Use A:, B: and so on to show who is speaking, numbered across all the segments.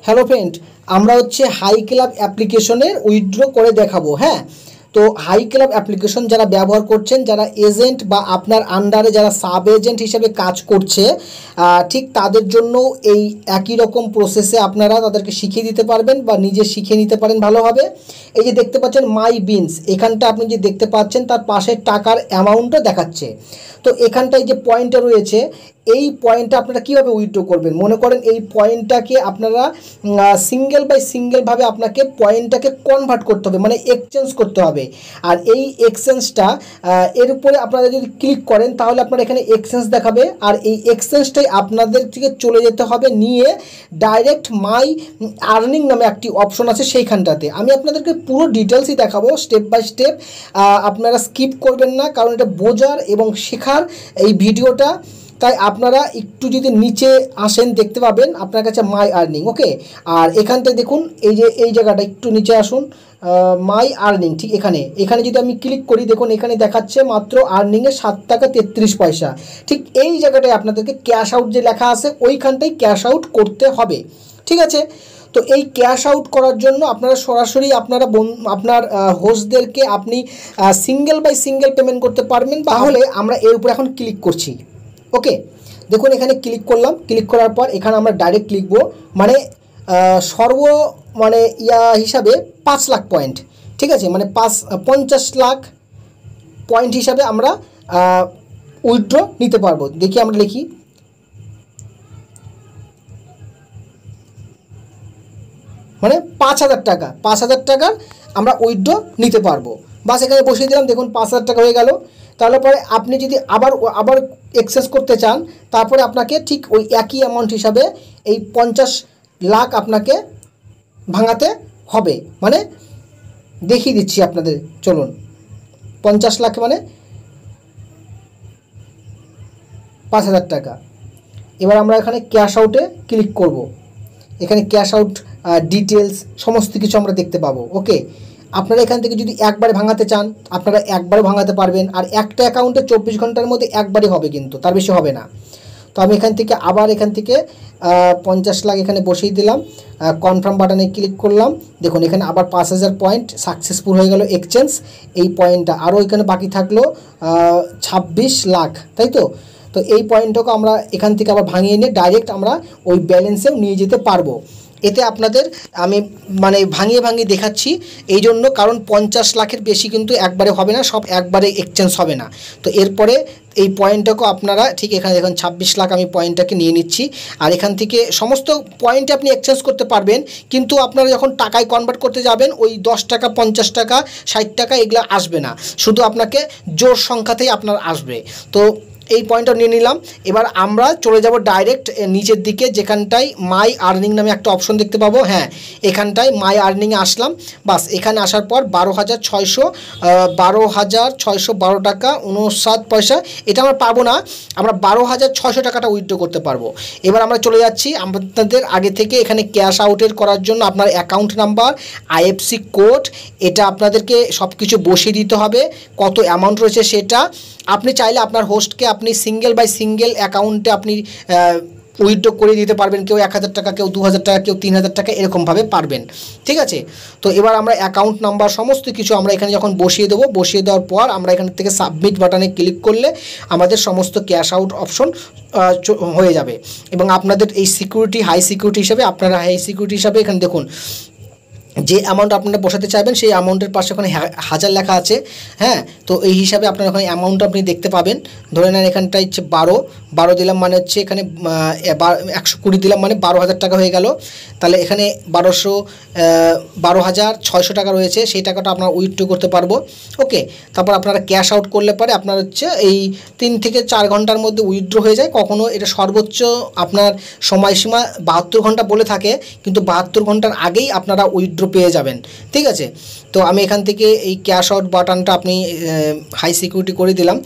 A: Hello friend, আমরা হচ্ছে high club অ্যাপ্লিকেশনের উইথড্র করে দেখাবো। হ্যাঁ, তো হাই ক্লাব অ্যাপ্লিকেশন যারা ব্যবহার করছেন, যারা এজেন্ট বা আপনার আন্ডারে যারা সাব এজেন্ট হিসেবে কাজ করছে, ঠিক তাদের জন্য এই একই রকম প্রসেসে আপনারা তাদেরকে শিখিয়ে দিতে পারবেন বা নিজে শিখে নিতে পারেন ভালোভাবে। এই যে দেখতে পাচ্ছেন মাই বিনস, এখানটা আপনি যে দেখতে পাচ্ছেন তার পাশের টাকার অ্যামাউন্টও দেখাচ্ছে। তো এখানটায় যে পয়েন্টটা রয়েছে, এই পয়েন্টটা আপনারা কীভাবে উইথড্র করবেন, মনে করেন এই পয়েন্টটাকে আপনারা সিঙ্গেল বাই সিঙ্গেলভাবে আপনাকে পয়েন্টটাকে কনভার্ট করতে হবে, মানে এক্সচেঞ্জ করতে হবে। আর এই এক্সচেঞ্জটা এর উপরে আপনারা যদি ক্লিক করেন তাহলে আপনারা এখানে এক্সচেঞ্জ দেখাবে, আর এই এক্সচেঞ্জটাই আপনাদের থেকে চলে যেতে হবে নিয়ে ডাইরেক্ট মাই আর্নিং নামে একটি অপশন আছে সেইখানটাতে। আমি আপনাদেরকে পুরো ডিটেলসই দেখাবো স্টেপ বাই স্টেপ, আপনারা স্কিপ করবেন না, কারণ এটা বোঝার এবং শেখার এই ভিডিওটা। তাই আপনারা একটু যদি নিচে আসেন দেখতে পাবেন আপনার কাছে মাই আর্নিং। ওকে, আর এখানটায় দেখুন এই যে এই জায়গাটা একটু নিচে আসুন, মাই আর্নিং, ঠিক এখানে যদি আমি ক্লিক করি দেখুন এখানে দেখাচ্ছে মাত্র আর্নিংয়ে 7 টাকা 33 পয়সা। ঠিক এই জায়গাটায় আপনাদেরকে ক্যাশ আউট যে লেখা আছে ওইখানটাই ক্যাশ আউট করতে হবে। ঠিক আছে, তো এই ক্যাশ আউট করার জন্য আপনারা সরাসরি আপনার হোস্টদেরকে আপনি সিঙ্গেল বাই সিঙ্গেল পেমেন্ট করতে পারবেন। তাহলে আমরা এর উপর এখন ক্লিক করছি। ওকে, দেখুন এখানে ক্লিক করলাম, ক্লিক করার পর এখানে আমরা ডাইরেক্ট লিখবো মানে হিসাবে 5 লাখ পয়েন্ট। ঠিক আছে, মানে 50 লাখ পয়েন্ট হিসাবে আমরা উইথড্র নিতে পারবো। দেখি আমরা লিখি মানে 5,000 টাকা, 5,000 টাকার আমরা উইথড্র নিতে পারবো। বাস এখানে বসিয়ে দিলাম, দেখুন 5,000 টাকা হয়ে গেল। তাহলে পরে আপনি যদি আবার এক্সেস করতে চান তারপরে আপনাকে ঠিক ওই একই অ্যামাউন্ট হিসাবে এই 50 লাখ আপনাকে ভাঙাতে হবে। মানে দেখিয়ে দিচ্ছি আপনাদের, চলুন 50 লাখ মানে 5,000 টাকা। এবার আমরা এখানে ক্যাশ আউটে ক্লিক করব। এখানে ক্যাশ আউট ডিটেলস সমস্ত কিছু আমরা দেখতে পাবো। ওকে, আপনারা এখান থেকে যদি একবারে ভাঙাতে চান আপনারা একবারে ভাঙাতে পারবেন, আর একটা অ্যাকাউন্টে 24 ঘন্টার মধ্যে একবারই হবে, কিন্তু তার বেশি হবে না। তো আমি এখান থেকে 50 লাখ এখানে বসিয়ে দিলাম, কনফার্ম বাটনে ক্লিক করলাম। দেখুন এখানে আবার 5,000 পয়েন্ট সাকসেসফুল হয়ে গেল এক্সচেঞ্জ। এই পয়েন্টটা আরও এখানে বাকি থাকলো 26 লাখ, তাই তো। তো এই পয়েন্টটাকে আমরা এখান থেকে আবার ভাঙিয়ে নিয়ে ডাইরেক্ট আমরা ওই ব্যালেন্সেও নিয়ে যেতে পারবো। এতে আপনাদের আমি ভাঙিয়ে দেখাচ্ছি এই জন্য, কারণ 50 লাখের বেশি কিন্তু একবারে হবে না, সব একবারে এক্সচেঞ্জ হবে না। তো এরপরে এই পয়েন্টটাকেও আপনারা ঠিক এখানে দেখুন 26 লাখ আমি পয়েন্টটাকে নিয়ে নিচ্ছি। আর এখান থেকে সমস্ত পয়েন্টে আপনি এক্সচেঞ্জ করতে পারবেন, কিন্তু আপনারা যখন টাকায় কনভার্ট করতে যাবেন ওই 10 টাকা 50 টাকা 60 টাকা এগুলো আসবে না, শুধু আপনাকে জোর সংখ্যাতেই আপনার আসবে। তো এই পয়েন্টটা নিয়ে নিলাম। এবার আমরা চলে যাব ডাইরেক্ট নিচের দিকে, যেখানটায় মাই আর্নিং নামে একটা অপশন দেখতে পাবো। হ্যাঁ, এখানটায় মাই আর্নিংয়ে আসলাম। বাস এখানে আসার পর 12,612 টাকা 59 পয়সা এটা আমরা পাবো না, আমরা 12,600 টাকাটা উইথড্র করতে পারবো। এবার আমরা চলে যাচ্ছি, আপনাদের আগে থেকে এখানে ক্যাশ আউটের করার জন্য আপনার অ্যাকাউন্ট নাম্বার, আইএফসি কোড, এটা আপনাদেরকে সব কিছু বসিয়ে দিতে হবে, কত অ্যামাউন্ট রয়েছে সেটা। আপনি চাইলে আপনার হোস্টকে আপনি সিঙ্গেল বাই সিঙ্গেল অ্যাকাউন্টে আপনি উইথড্র করে দিতে পারবেন, কেউ 1,000 টাকা, কেউ 2,000 টাকা, কেউ 3,000 টাকা, এরকমভাবে পারবেন। ঠিক আছে, তো এবার আমরা অ্যাকাউন্ট নাম্বার সমস্ত কিছু আমরা এখানে যখন বসিয়ে দেবো, বসিয়ে দেওয়ার পর আমরা এখান থেকে সাবমিট বাটনে ক্লিক করলে আমাদের সমস্ত ক্যাশ আউট অপশন হয়ে যাবে। এবং আপনাদের এই সিকিউরিটি হাই সিকিউরিটি হিসাবে এখানে দেখুন যে অ্যামাউন্ট আপনারা বসাতে চাইবেন সেই অ্যামাউন্টের পাশে ওখানে 1000 লেখা আছে। হ্যাঁ, তো এই হিসাবে আপনার ওখানে অ্যামাউন্ট আপনি দেখতে পাবেন। ধরে নেন এখানটায় হচ্ছে 12 দিলাম, মানে হচ্ছে এখানে 120 দিলাম, মানে 12,000 টাকা হয়ে গেল। তাহলে এখানে 12,600 টাকা রয়েছে, সেই টাকাটা আপনারা উইথড্র করতে পারবো। ওকে, তারপর আপনারা ক্যাশ আউট করলে পরে আপনার হচ্ছে এই 3 থেকে 4 ঘন্টার মধ্যে উইথড্র হয়ে যায়। কখনও এটা সর্বোচ্চ আপনার সময়সীমা 72 ঘন্টা বলে থাকে, কিন্তু 72 ঘন্টার আগেই আপনারা উইথড্র উইথড্র পেয়ে যাবেন। ঠিক আছে, তো আমি এখান থেকে এই ক্যাশ আউট বাটনটা আপনি হাই সিকিউরিটি করে দিলাম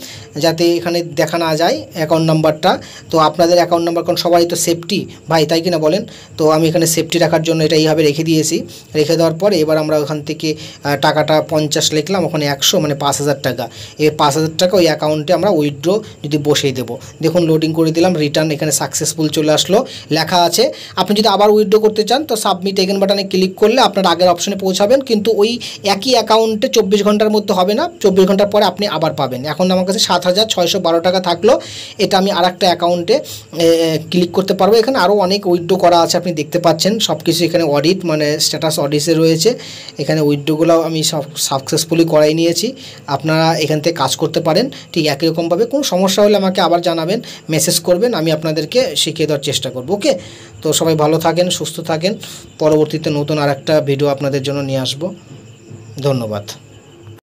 A: যাতে এখানে দেখা না যায় অ্যাকাউন্ট নাম্বারটা। তো আপনাদের অ্যাকাউন্ট নাম্বার, কারণ সবাই তো সেফটি ভাই, তাই কিনা বলেন? তো আমি এখানে সেফটি রাখার জন্য এটা এইভাবে রেখে দিয়েছি। রেখে দেওয়ার পরে এবার আমরা ওখান থেকে টাকাটা 50 লিখলাম, ওখানে 100 মানে 5000 টাকা। এই 5000 টাকা ওই অ্যাকাউন্টে আমরা উইথড্র যদি বসিয়ে দেবো। দেখুন লোডিং করে দিলাম, রিটার্ন এখানে সাকসেসফুল চলে আসলো, লেখা আছে। আপনি যদি আবার উইথড্র করতে চান তো সাবমিট এগেন বাটনে ক্লিক করলে আপনার আগের অপশনে পৌঁছাবেন, কিন্তু ওই একই অ্যাকাউন্টে 24 ঘন্টার মধ্যে হবে না, 24 ঘন্টার পরে আপনি আবার পাবেন। এখন আমার কাছে 7612 টাকা থাকলো, এটা আমি আরেকটা অ্যাকাউন্টে ক্লিক করতে পারবো। এখানে আরও অনেক উইথড্র করা আছে, আপনি দেখতে পাচ্ছেন সব কিছু এখানে অডিট মানে স্ট্যাটাস অডিটে রয়েছে। এখানে উইথড্রগুলো আমি সব সাকসেসফুলি করাই নিয়েছি। আপনারা এখান থেকে কাজ করতে পারেন ঠিক একই রকমভাবে। কোনো সমস্যা হলে আমাকে আবার জানাবেন, মেসেজ করবেন, আমি আপনাদেরকে শিখিয়ে দেওয়ার চেষ্টা করব। ওকে, তো সবাই ভালো থাকেন, সুস্থ থাকেন। পরবর্তীতে নতুন আরেকটা ভিডিও আপনাদের জন্য নিয়ে আসবো। ধন্যবাদ।